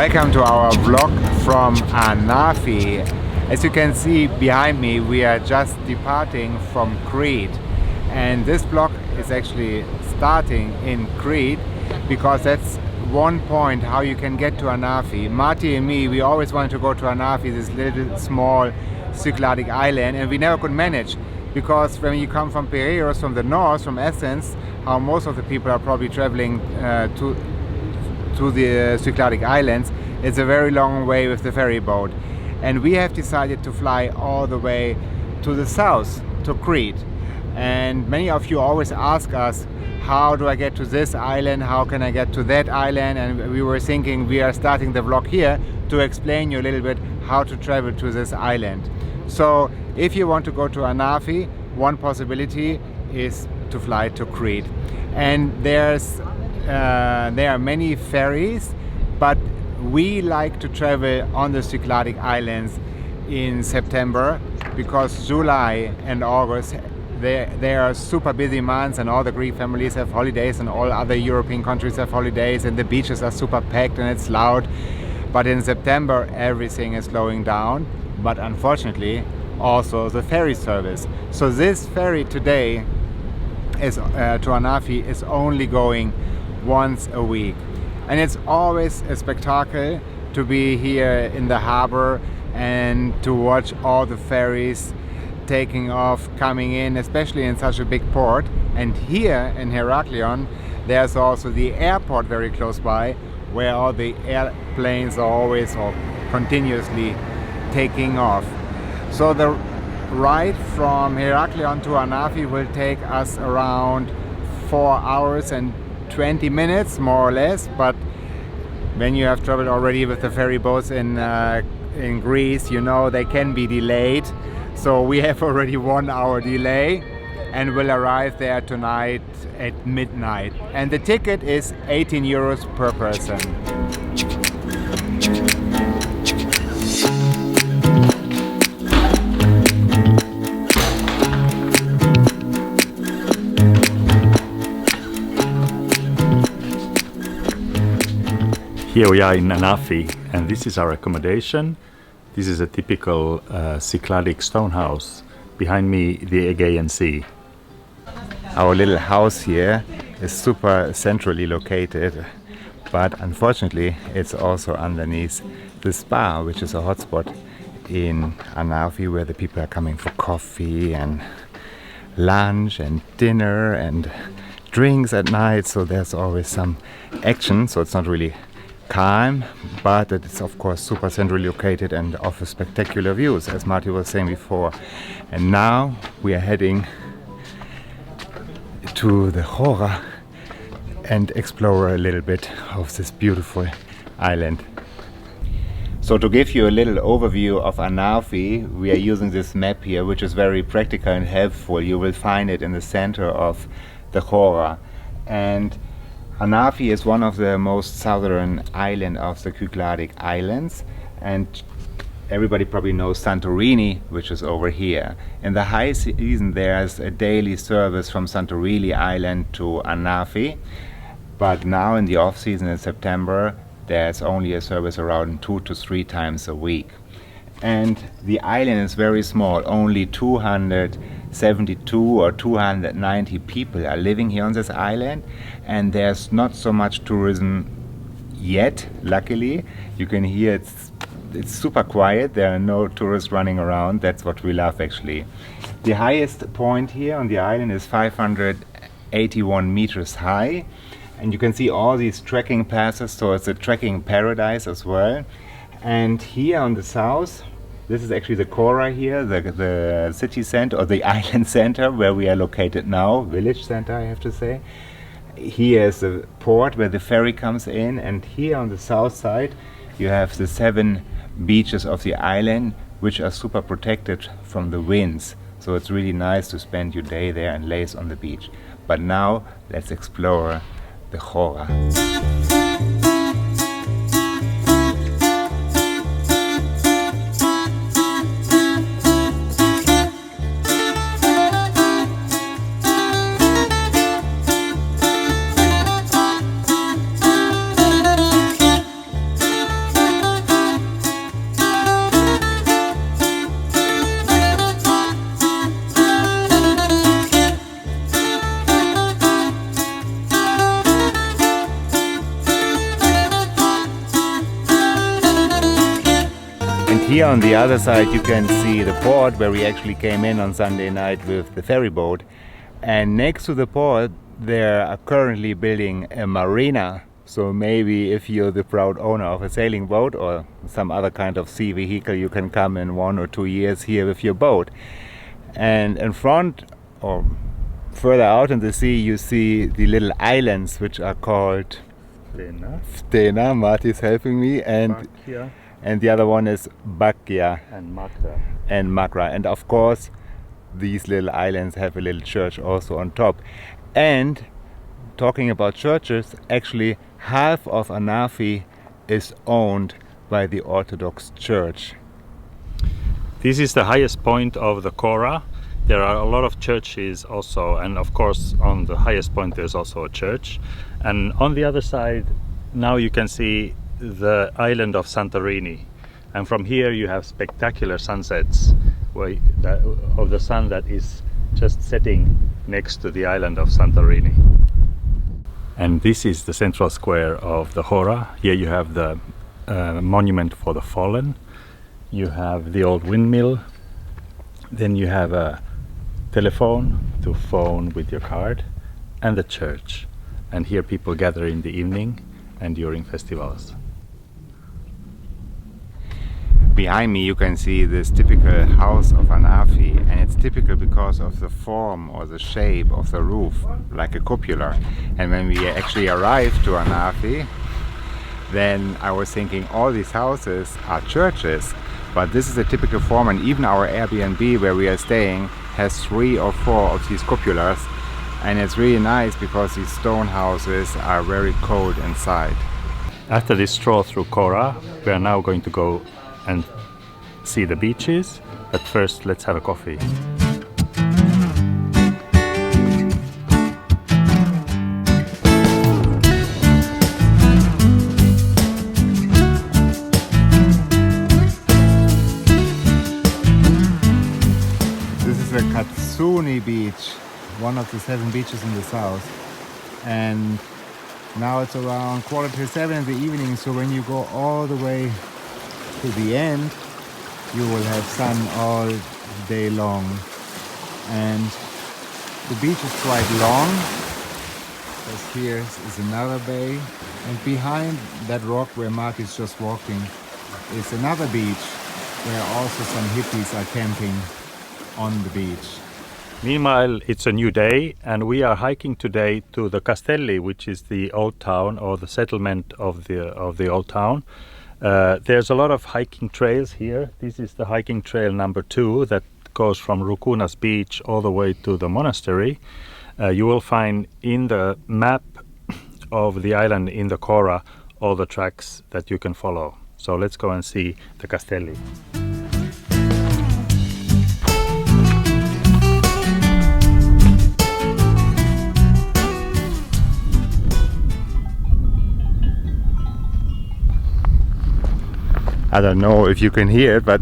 Welcome to our vlog from Anafi. As you can see behind me, we are just departing from Crete, and this vlog is actually starting in Crete because that's one point how you can get to Anafi. Marty and me, we always wanted to go to Anafi, this little small Cycladic island, and we never could manage because when you come from Piraeus, from the north, from Athens, how most of the people are probably traveling to the Cycladic Islands, it's a very long way with the ferry boat, and we have decided to fly all the way to the south, to Crete. And many of you always ask us, how do I get to this island, how can I get to that island, and we were thinking we are starting the vlog here to explain you a little bit how to travel to this island. So if you want to go to Anafi, one possibility is to fly to Crete, and there are many ferries, but we like to travel on the Cycladic Islands in September because July and August they are super busy months, and all the Greek families have holidays and all other European countries have holidays, and the beaches are super packed and it's loud. But in September everything is slowing down, but unfortunately also the ferry service. So this ferry today is to Anafi is only going once a week, and it's always a spectacle to be here in the harbor and to watch all the ferries taking off, coming in, especially in such a big port. And here in Heraklion there's also the airport very close by, where all the airplanes are always or continuously taking off. So the ride from Heraklion to Anafi will take us around 4 hours and 20 minutes more or less, but when you have traveled already with the ferry boats in Greece, you know they can be delayed. So we have already 1 hour delay and will arrive there tonight at midnight. And the ticket is 18 euros per person. Here we are in Anafi, and this is our accommodation. This is a typical Cycladic stone house. Behind me, the Aegean Sea. Our little house here is super centrally located, but unfortunately it's also underneath the spa, which is a hotspot in Anafi, where the people are coming for coffee and lunch and dinner and drinks at night. So there's always some action, so it's not really calm, but it's of course super centrally located and offers spectacular views, as Marty was saying before. And now we are heading to the Hora and explore a little bit of this beautiful island. So to give you a little overview of Anafi, we are using this map here, which is very practical and helpful. You will find it in the center of the Hora. And Anafi is one of the most southern islands of the Cycladic Islands, and everybody probably knows Santorini, which is over here. In the high season there's a daily service from Santorini Island to Anafi, but now in the off season in September there's only a service around 2 to 3 times a week. And the island is very small, only 272 or 290 people are living here on this island, and there's not so much tourism yet, luckily. You can hear it's super quiet, there are no tourists running around. That's what we love actually. The highest point here on the island is 581 meters high, and you can see all these trekking passes, so it's a trekking paradise as well. And here on the south, this is actually the Hora here, the city center, or the island center where we are located now, village center I have to say. Here is the port where the ferry comes in, and here on the south side you have the 7 beaches of the island, which are super protected from the winds. So it's really nice to spend your day there and laze on the beach. But now let's explore the Hora. here on the other side you can see the port where we actually came in on Sunday night with the ferry boat. And next to the port they are currently building a marina. So maybe if you're the proud owner of a sailing boat or some other kind of sea vehicle, you can come in 1 or 2 years here with your boat. And in front or further out in the sea you see the little islands which are called Stena. Marty's helping me, and the other one is Bakia and Makra. And of course these little islands have a little church also on top. And talking about churches, actually half of Anafi is owned by the Orthodox Church. This is the highest point of the Hora. There are a lot of churches also, and of course on the highest point there's also a church. And on the other side now you can see the island of Santorini, and from here you have spectacular sunsets of the sun that is just setting next to the island of Santorini. And this is the central square of the Hora. Here you have the monument for the fallen, you have the old windmill, then you have a telephone to phone with your card, and the church. And here people gather in the evening and during festivals. Behind me you can see this typical house of Anafi, and it's typical because of the form or the shape of the roof, like a cupola. And when we actually arrived to Anafi, then I was thinking all these houses are churches, but this is a typical form, and even our Airbnb where we are staying has 3 or 4 of these cupolas, and it's really nice because these stone houses are very cold inside. After this stroll through Hora, we are now going to go and see the beaches, but first let's have a coffee. This is the Katsuni beach, one of the 7 beaches in the south, and now it's around 6:45 in the evening, so when you go all the way to the end you will have sun all day long. And the beach is quite long, because here is another bay, and behind that rock where Mark is just walking is another beach where also some hippies are camping on the beach. Meanwhile, it's a new day and we are hiking today to the Castelli, which is the old town or the settlement of the old town. There's a lot of hiking trails here. This is the hiking trail number 2 that goes from Rukunas beach all the way to the monastery. You will find in the map of the island in the Hora all the tracks that you can follow. So let's go and see the Castelli. I don't know if you can hear it, but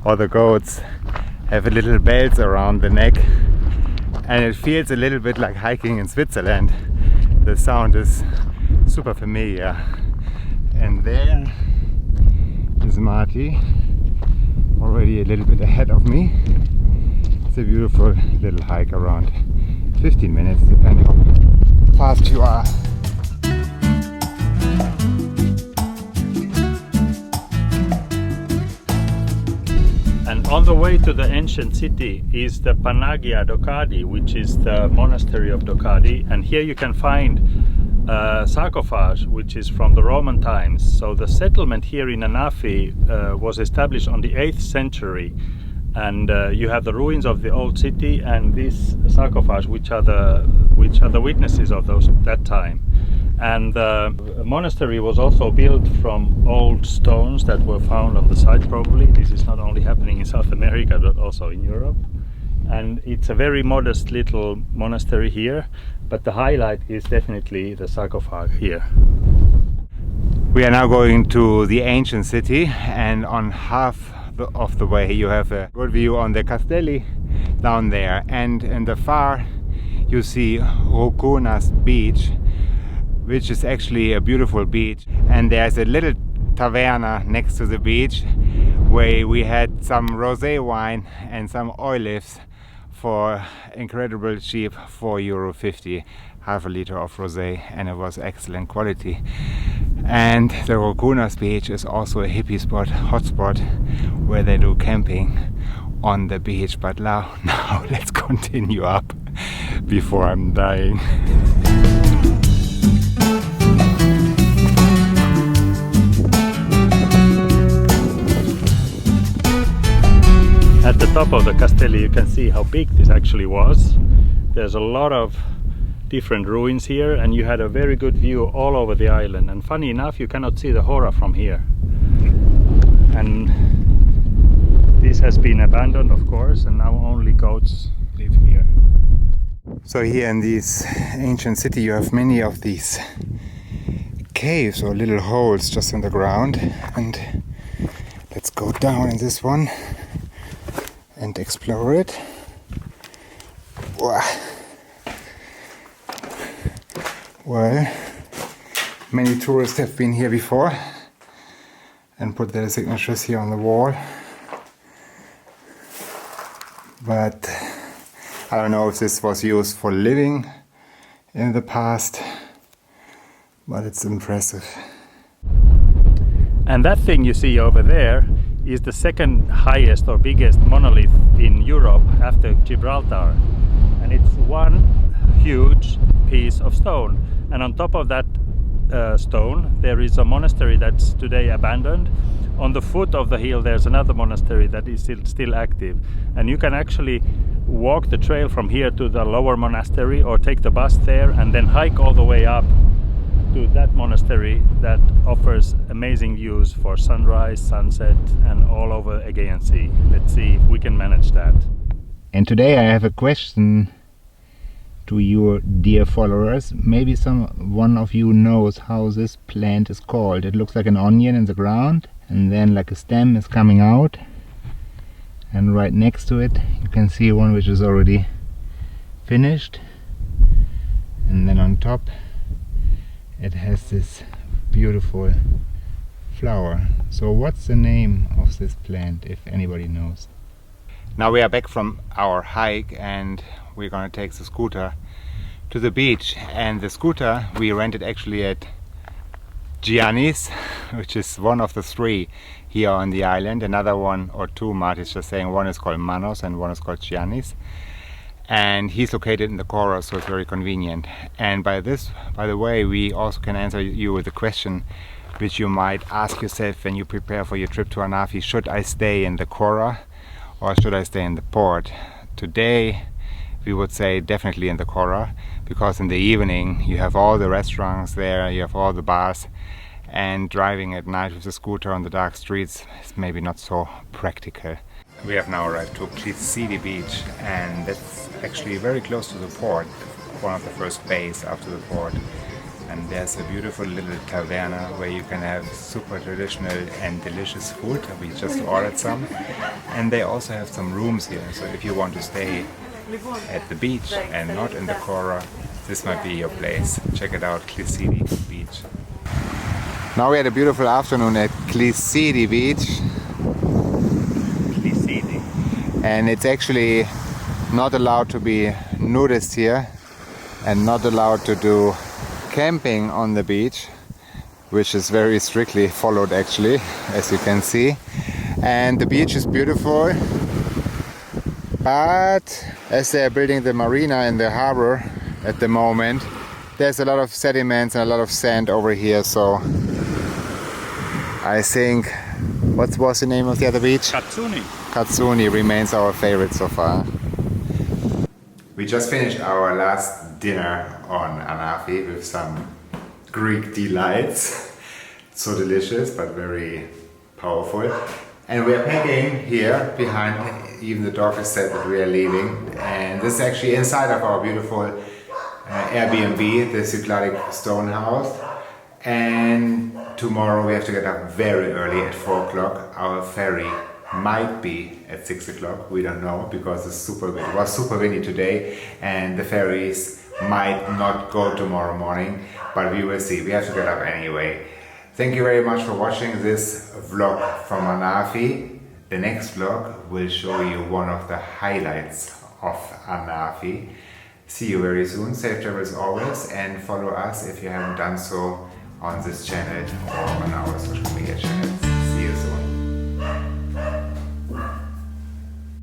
all the goats have a little bells around the neck, and it feels a little bit like hiking in Switzerland. The sound is super familiar. And there is Marty, already a little bit ahead of me. It's a beautiful little hike, around 15 minutes depending on how fast you are. And on the way to the ancient city is the Panagia Dokadi, which is the monastery of Dokadi, and here you can find a sarcophage which is from the Roman times. So the settlement here in Anafi was established on the 8th century, and you have the ruins of the old city and this sarcophage which are the witnesses of that time. And the monastery was also built from old stones that were found on the site probably. This is not only happening in South America but also in Europe. And it's a very modest little monastery here, but the highlight is definitely the sarcophage here. We are now going to the ancient city, and on half of the way you have a good view on the Castelli down there, and in the far you see Rukunas beach, which is actually a beautiful beach. And there's a little taverna next to the beach, where we had some rosé wine and some olives for incredible cheap, €4.50, half a liter of rosé, and it was excellent quality. And the Rokunas beach is also a hippie spot, hotspot, where they do camping on the beach. But now let's continue up before I'm dying. At the top of the Castelli you can see how big this actually was. There's a lot of different ruins here, and you had a very good view all over the island. And funny enough, you cannot see the Hora from here. And this has been abandoned, of course, and now only goats live here. So here in this ancient city you have many of these caves or little holes just in the ground, and let's go down in this one and explore it. Wow. Well, many tourists have been here before and put their signatures here on the wall, but I don't know if this was used for living in the past, but it's impressive. And that thing you see over there is the second highest or biggest monolith in Europe after Gibraltar, and it's one huge piece of stone, and on top of that stone there is a monastery that's today abandoned. On the foot of the hill there's another monastery that is still active, and you can actually walk the trail from here to the lower monastery or take the bus there and then hike all the way up to that monastery that offers amazing views for sunrise, sunset, and all over Aegean Sea. Let's see if we can manage that. And today I have a question to your dear followers. Maybe one of you knows how this plant is called. It looks like an onion in the ground, and then like a stem is coming out, and right next to it you can see one which is already finished, and then on top it has this beautiful flower. So what's the name of this plant, if anybody knows? Now we are back from our hike and we're gonna take the scooter to the beach, and the scooter we rented actually at Gianni's, which is one of the three here on the island. Another one or two, Marty's just saying, one is called Manos and one is called Gianni's, and he's located in the Hora, so it's very convenient. And by the way, we also can answer you with a question which you might ask yourself when you prepare for your trip to Anafi: should I stay in the Hora or should I stay in the port? Today we would say definitely in the Hora, because in the evening you have all the restaurants there, you have all the bars, and driving at night with a scooter on the dark streets is maybe not so practical. We have now arrived to Cycladic Beach, and that's actually very close to the port, one of the first bays after the port. And there's a beautiful little taverna where you can have super traditional and delicious food. We just ordered some, and they also have some rooms here, so if you want to stay at the beach and not in the Hora, this might be your place. Check it out, Cycladic Beach. Now we had a beautiful afternoon at Cycladic Beach. And it's actually not allowed to be nudist here, and not allowed to do camping on the beach, which is very strictly followed actually, as you can see. And the beach is beautiful, but as they're building the marina in the harbor at the moment, there's a lot of sediments and a lot of sand over here, so I think, what was the name of the other beach? Katsuni remains our favorite so far. We just finished our last dinner on Anafi with some Greek delights. So delicious, but very powerful. And we are packing here behind. Even the dog has said that we are leaving. And this is actually inside of our beautiful Airbnb, the Cycladic stone house. And tomorrow we have to get up very early at 4 o'clock. Our ferry might be at 6 o'clock, we don't know, because it's super windy. It was super windy today, and the ferries might not go tomorrow morning, but we will see. We have to get up anyway. Thank you very much for watching this vlog from Anafi. The next vlog will show you one of the highlights of Anafi. See you very soon. Safe travels always, and follow us if you haven't done so on this channel or on our social media channels. See you soon.